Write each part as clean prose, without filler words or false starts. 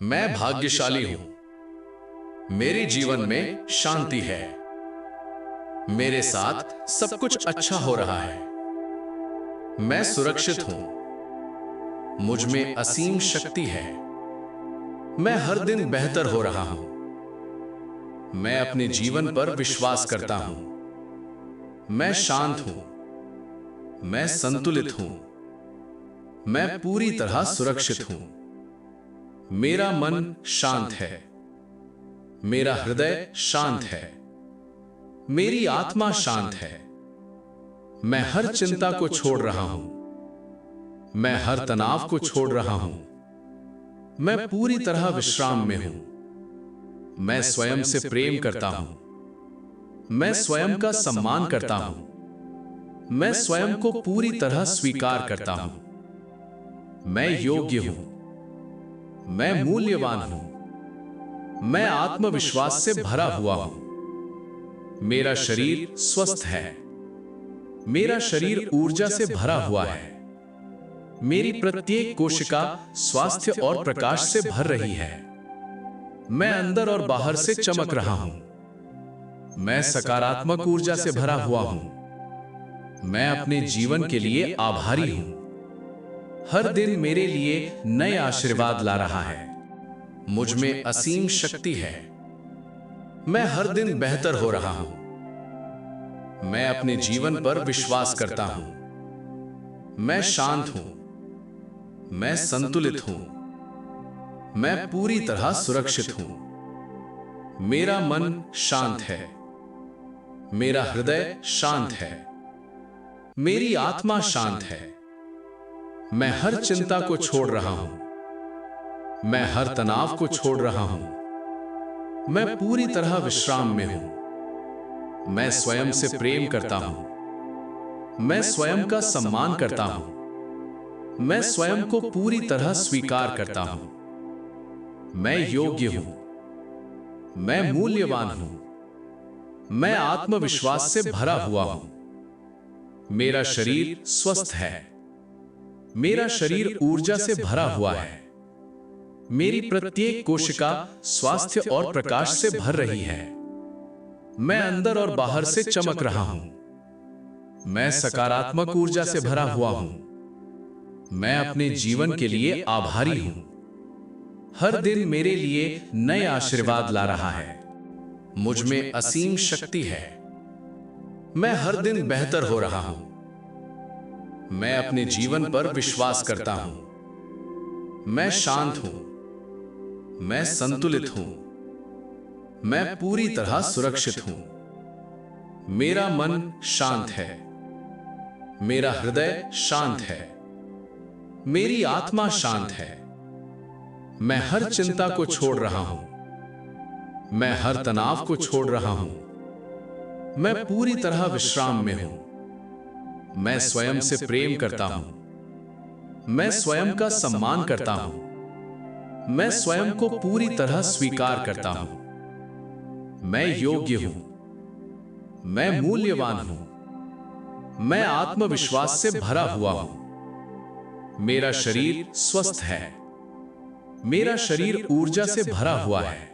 मैं भाग्यशाली हूं। मेरे जीवन में शांति है। मेरे साथ सब कुछ अच्छा हो रहा है। मैं सुरक्षित हूं। मुझ में असीम शक्ति है। मैं हर दिन बेहतर हो रहा हूं। मैं अपने जीवन पर विश्वास करता हूं। मैं शांत हूं। मैं संतुलित हूं। मैं पूरी तरह सुरक्षित हूं। मेरा मन शांत है। मेरा हृदय शांत है। मेरी आत्मा शांत है। मैं हर चिंता को छोड़ रहा हूं। मैं हर तनाव को छोड़ रहा हूं। मैं पूरी तरह विश्राम में हूं। मैं स्वयं से प्रेम करता हूं। मैं स्वयं का सम्मान करता हूं। मैं स्वयं को पूरी तरह स्वीकार करता हूं। मैं योग्य हूं। मैं मूल्यवान हूं। मैं आत्मविश्वास से भरा हुआ हूं। मेरा शरीर स्वस्थ है। मेरा शरीर ऊर्जा से भरा हुआ है। मेरी प्रत्येक कोशिका स्वास्थ्य और प्रकाश से भर रही है। मैं अंदर और बाहर से चमक रहा हूं। मैं सकारात्मक ऊर्जा से भरा हुआ हूं। मैं अपने जीवन के लिए आभारी हूं। हर दिन मेरे लिए नए आशीर्वाद ला रहा है। मुझ में असीम शक्ति है। मैं हर दिन बेहतर हो रहा हूं। मैं अपने जीवन पर विश्वास करता हूं। मैं शांत हूं। मैं संतुलित हूं। मैं पूरी तरह सुरक्षित हूं। मेरा मन शांत है। मेरा हृदय शांत है। मेरी आत्मा शांत है। मैं हर चिंता को छोड़ रहा हूं। मैं हर तनाव को छोड़ रहा हूं। मैं पूरी तरह विश्राम में हूं। मैं स्वयं से प्रेम करता हूं। मैं स्वयं का सम्मान करता हूं। मैं स्वयं को पूरी तरह स्वीकार करता हूं। मैं योग्य हूं। मैं मूल्यवान हूं। मैं आत्मविश्वास से भरा हुआ हूं। मेरा शरीर स्वस्थ है। मेरा शरीर ऊर्जा से भरा हुआ है। मेरी प्रत्येक कोशिका स्वास्थ्य और प्रकाश से भर रही है। मैं अंदर और बाहर से चमक रहा हूं। मैं सकारात्मक ऊर्जा से भरा हुआ हूं। मैं अपने जीवन के लिए आभारी हूं। हर दिन मेरे लिए नए आशीर्वाद ला रहा है। मुझ में असीम शक्ति है। मैं हर दिन बेहतर हो रहा हूं। मैं अपने जीवन पर विश्वास करता हूं। मैं शांत हूं। मैं संतुलित हूं। मैं पूरी तरह सुरक्षित हूं। मेरा मन शांत है। मेरा हृदय शांत है। मेरी आत्मा शांत है। मैं हर चिंता को छोड़ रहा हूं। मैं हर तनाव को छोड़ रहा हूं। मैं पूरी तरह विश्राम में हूं। मैं स्वयं से प्रेम करता हूं। मैं स्वयं का सम्मान करता हूं। मैं स्वयं को पूरी तरह स्वीकार करता हूं। मैं योग्य हूं। मैं मूल्यवान हूं। मैं आत्मविश्वास से भरा हुआ हूं। मेरा शरीर स्वस्थ है। मेरा शरीर ऊर्जा से भरा हुआ है।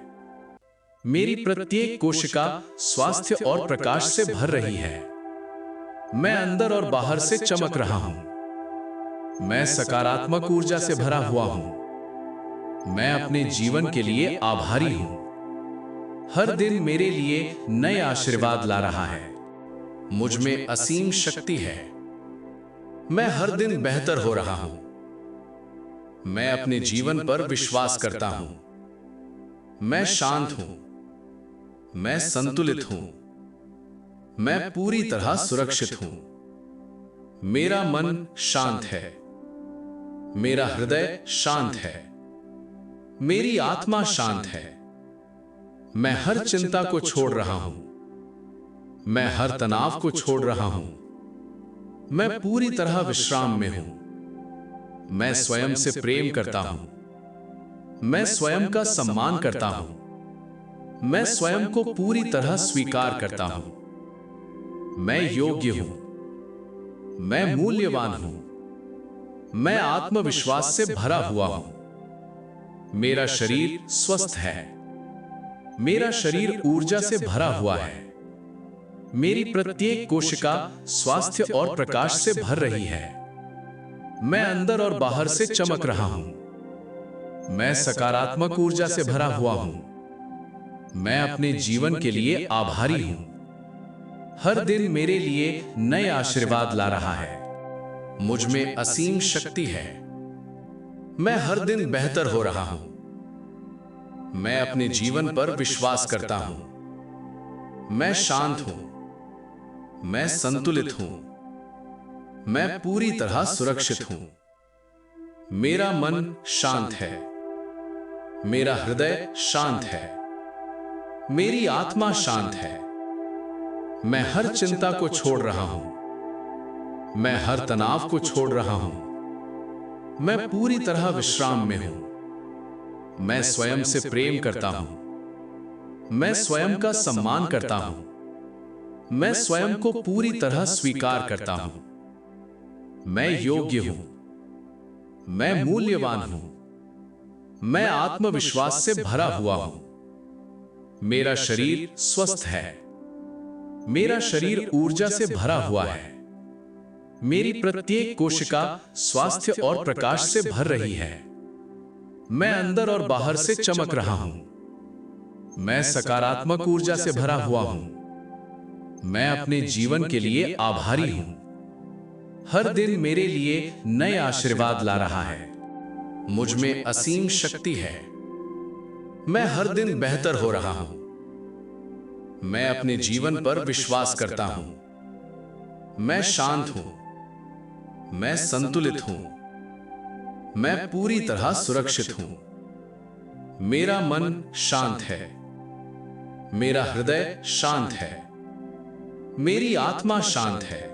मेरी प्रत्येक कोशिका स्वास्थ्य और प्रकाश से भर रही है। मैं अंदर और बाहर से चमक रहा हूं। मैं सकारात्मक ऊर्जा से भरा हुआ हूं। मैं अपने जीवन के लिए आभारी हूं। हर दिन मेरे लिए नए आशीर्वाद ला रहा है। मुझ में असीम शक्ति है। मैं हर दिन बेहतर हो रहा हूं। मैं अपने जीवन पर विश्वास करता हूं। मैं शांत हूं। मैं संतुलित हूं। मैं पूरी तरह सुरक्षित हूं। मेरा मन शांत है। मेरा हृदय शांत है। मेरी आत्मा शांत है। मैं हर चिंता को छोड़ रहा हूं। मैं हर तनाव को छोड़ रहा हूं। मैं पूरी तरह विश्राम में हूं। मैं स्वयं से प्रेम करता हूं। मैं स्वयं का सम्मान करता हूं। मैं स्वयं को पूरी तरह स्वीकार करता हूं। मैं योग्य हूं। मैं मूल्यवान हूं। मैं आत्मविश्वास से भरा हुआ हूं। मेरा शरीर स्वस्थ है। मेरा शरीर ऊर्जा से भरा हुआ है। मेरी प्रत्येक कोशिका स्वास्थ्य और प्रकाश से भर रही है। मैं अंदर और बाहर से चमक रहा हूं। मैं सकारात्मक ऊर्जा से भरा हुआ हूं। मैं अपने जीवन के लिए आभारी हूं। हर दिन मेरे लिए नए आशीर्वाद ला रहा है। मुझ में असीम शक्ति है। मैं हर दिन बेहतर हो रहा हूं। मैं अपने जीवन पर विश्वास करता हूं। मैं शांत हूं। मैं संतुलित हूं। मैं पूरी तरह सुरक्षित हूं। मेरा मन शांत है। मेरा हृदय शांत है। मेरी आत्मा शांत है। मैं हर चिंता को छोड़ रहा हूं। मैं हर तनाव को छोड़ रहा हूं। मैं पूरी तरह विश्राम में हूं। मैं स्वयं से प्रेम करता हूं। मैं स्वयं का सम्मान करता हूं। मैं स्वयं को पूरी तरह स्वीकार करता हूं। मैं योग्य हूं। मैं मूल्यवान हूं। मैं आत्मविश्वास से भरा हुआ हूं। मेरा शरीर स्वस्थ है। मेरा शरीर ऊर्जा से भरा हुआ है। मेरी प्रत्येक कोशिका स्वास्थ्य और प्रकाश से भर रही है। मैं अंदर और बाहर से चमक रहा हूं। मैं सकारात्मक ऊर्जा से भरा हुआ हूं। मैं अपने जीवन के लिए आभारी हूं। हर दिन मेरे लिए नए आशीर्वाद ला रहा है। मुझ में असीम शक्ति है। मैं हर दिन बेहतर हो रहा हूं। मैं अपने जीवन पर विश्वास करता हूं। मैं शांत हूं। मैं संतुलित हूं। मैं पूरी तरह सुरक्षित हूं। मेरा मन शांत है। मेरा हृदय शांत है। मेरी आत्मा शांत है।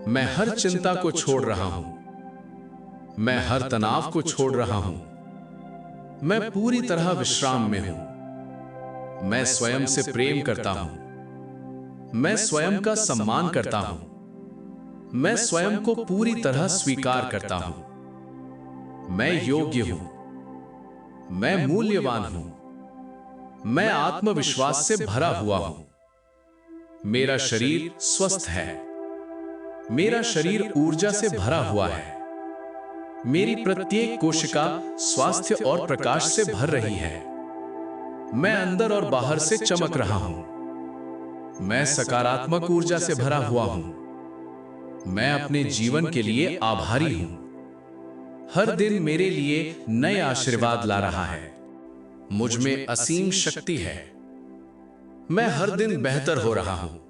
मैं हर चिंता को छोड़ रहा हूं। मैं हर तनाव को छोड़ रहा हूं। मैं पूरी तरह विश्राम में हूं। मैं स्वयं से प्रेम करता हूं। मैं स्वयं का सम्मान करता हूं। मैं स्वयं को पूरी तरह स्वीकार करता हूं। मैं योग्य हूं। मैं मूल्यवान हूं। मैं आत्मविश्वास से भरा हुआ हूं। मेरा शरीर स्वस्थ है। मेरा शरीर ऊर्जा से भरा हुआ है। मेरी प्रत्येक कोशिका स्वास्थ्य और प्रकाश से भर रही है। मैं अंदर और बाहर से चमक रहा हूं। मैं सकारात्मक ऊर्जा से भरा हुआ हूं। मैं अपने जीवन के लिए आभारी हूं। हर दिन मेरे लिए नए आशीर्वाद ला रहा है। मुझ में असीम शक्ति है। मैं हर दिन बेहतर हो रहा हूं।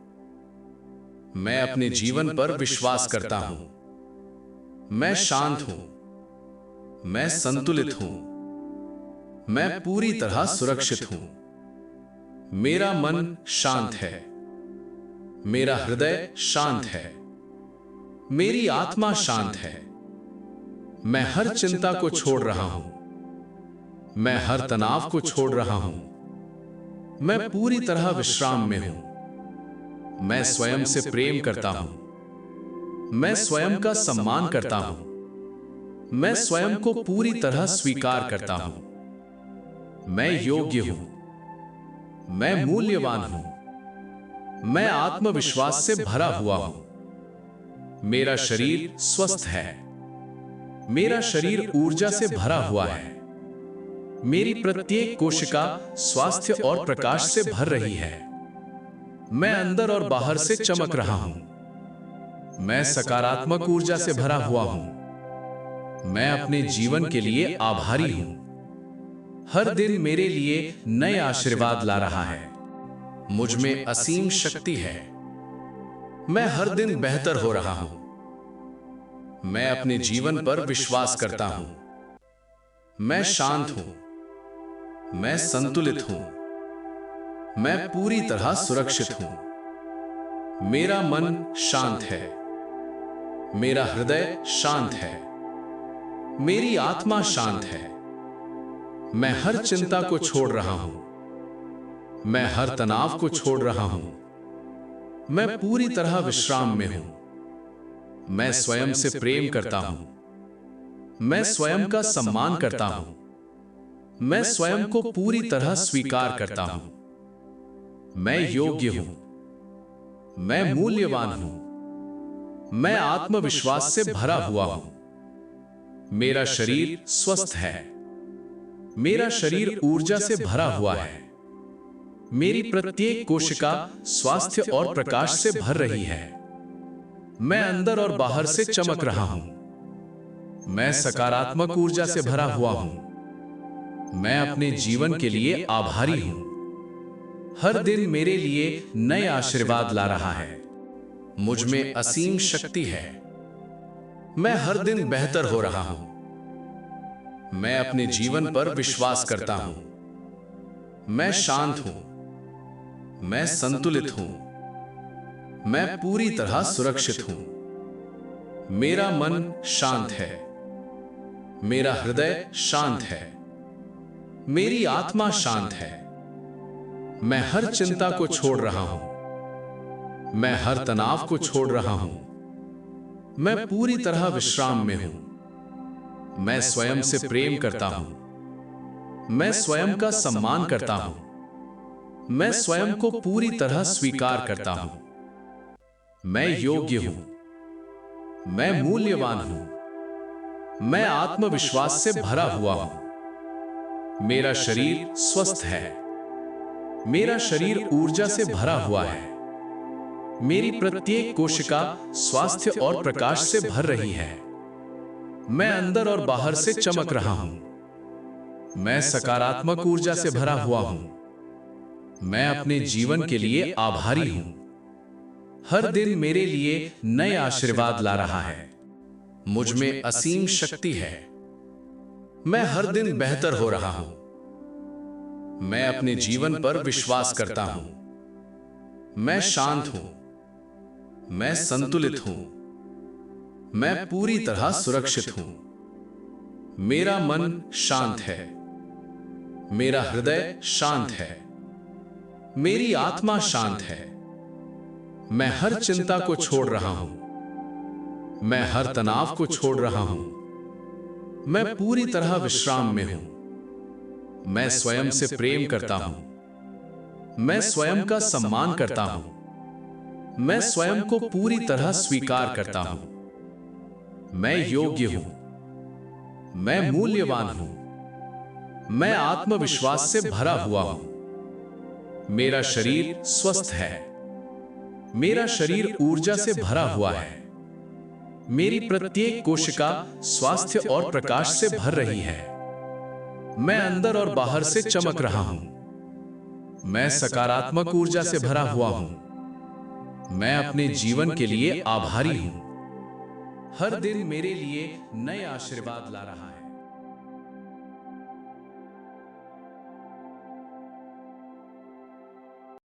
मैं अपने जीवन पर विश्वास करता हूं। मैं शांत हूं। मैं संतुलित हूं। मैं पूरी तरह सुरक्षित हूं। मेरा मन शांत है। मेरा हृदय शांत है। मेरी आत्मा शांत है। मैं हर चिंता को छोड़ रहा हूं। मैं हर तनाव को छोड़ रहा हूं। मैं पूरी तरह विश्राम में हूं। मैं स्वयं से प्रेम करता हूं। मैं स्वयं का सम्मान करता हूं। मैं स्वयं को पूरी तरह स्वीकार करता हूं। मैं योग्य हूं। मैं मूल्यवान हूं। मैं आत्मविश्वास से भरा हुआ हूं। मेरा शरीर स्वस्थ है। मेरा शरीर ऊर्जा से भरा हुआ है। मेरी प्रत्येक कोशिका स्वास्थ्य और प्रकाश से भर रही है। मैं अंदर और बाहर से चमक रहा हूं। मैं सकारात्मक ऊर्जा से भरा हुआ हूं। मैं अपने जीवन के लिए आभारी हूं। हर दिन मेरे लिए नए आशीर्वाद ला रहा है। मुझ में असीम शक्ति है। मैं हर दिन बेहतर हो रहा हूं। मैं अपने जीवन पर विश्वास करता हूं। मैं शांत हूं। मैं संतुलित हूं। मैं पूरी तरह सुरक्षित हूं। मेरा मन शांत है। मेरा हृदय शांत है। मेरी आत्मा शांत है। मैं हर चिंता को छोड़ रहा हूं। मैं हर तनाव को छोड़ रहा हूं। मैं पूरी तरह विश्राम में हूं। मैं स्वयं से प्रेम करता हूं। मैं स्वयं का सम्मान करता हूं। मैं स्वयं को पूरी तरह स्वीकार करता हूं। मैं योग्य हूं। मैं मूल्यवान हूं। मैं आत्मविश्वास से भरा हुआ हूं। मेरा शरीर स्वस्थ है। मेरा शरीर ऊर्जा से भरा हुआ है। मेरी प्रत्येक कोशिका स्वास्थ्य और प्रकाश से भर रही है। मैं अंदर और बाहर से चमक रहा हूं। मैं सकारात्मक ऊर्जा से भरा हुआ हूं। मैं अपने जीवन के लिए आभारी हूं। हर दिन मेरे लिए नए आशीर्वाद ला रहा है। मुझ में असीम शक्ति है। मैं हर दिन बेहतर हो रहा हूं। मैं अपने जीवन पर विश्वास करता हूं। मैं शांत हूं। मैं संतुलित हूं। मैं पूरी तरह सुरक्षित हूं। मेरा मन शांत है। मेरा हृदय शांत है। मेरी आत्मा शांत है। मैं हर चिंता को छोड़ रहा हूं। मैं हर तनाव को छोड़ रहा हूं। मैं पूरी तरह विश्राम में हूं। मैं स्वयं से प्रेम करता हूं। मैं स्वयं का सम्मान करता हूं। मैं स्वयं को पूरी तरह स्वीकार करता हूं। मैं योग्य हूं। मैं मूल्यवान हूं। मैं आत्मविश्वास से भरा हुआ हूं। मेरा शरीर स्वस्थ है। मेरा शरीर ऊर्जा से भरा हुआ है। मेरी प्रत्येक कोशिका स्वास्थ्य और प्रकाश से भर रही है। मैं अंदर और बाहर से चमक रहा हूं। मैं सकारात्मक ऊर्जा से भरा हुआ हूं। मैं अपने जीवन के लिए आभारी हूं। हर दिन मेरे लिए नए आशीर्वाद ला रहा है। मुझ में असीम शक्ति है। मैं हर दिन बेहतर हो रहा हूं। मैं अपने जीवन पर विश्वास करता हूं। मैं शांत हूं। मैं संतुलित हूं। मैं पूरी तरह सुरक्षित हूं। मेरा मन शांत है। मेरा हृदय शांत है। मेरी आत्मा शांत है। मैं हर चिंता को छोड़ रहा हूं। मैं हर तनाव को छोड़ रहा हूं। मैं पूरी तरह विश्राम में हूं। मैं स्वयं से प्रेम करता हूं। मैं स्वयं का सम्मान करता हूं। मैं स्वयं को पूरी तरह स्वीकार करता हूं। मैं योग्य हूं। मैं मूल्यवान हूं। मैं आत्मविश्वास से भरा हुआ हूं। मेरा शरीर स्वस्थ है। मेरा शरीर ऊर्जा से भरा हुआ है। मेरी प्रत्येक कोशिका स्वास्थ्य और प्रकाश से भर रही है। मैं अंदर और बाहर से चमक रहा हूं। मैं सकारात्मक ऊर्जा से भरा हुआ हूं। मैं अपने जीवन के लिए आभारी हूं। हर दिन मेरे लिए नए आशीर्वाद ला रहा है।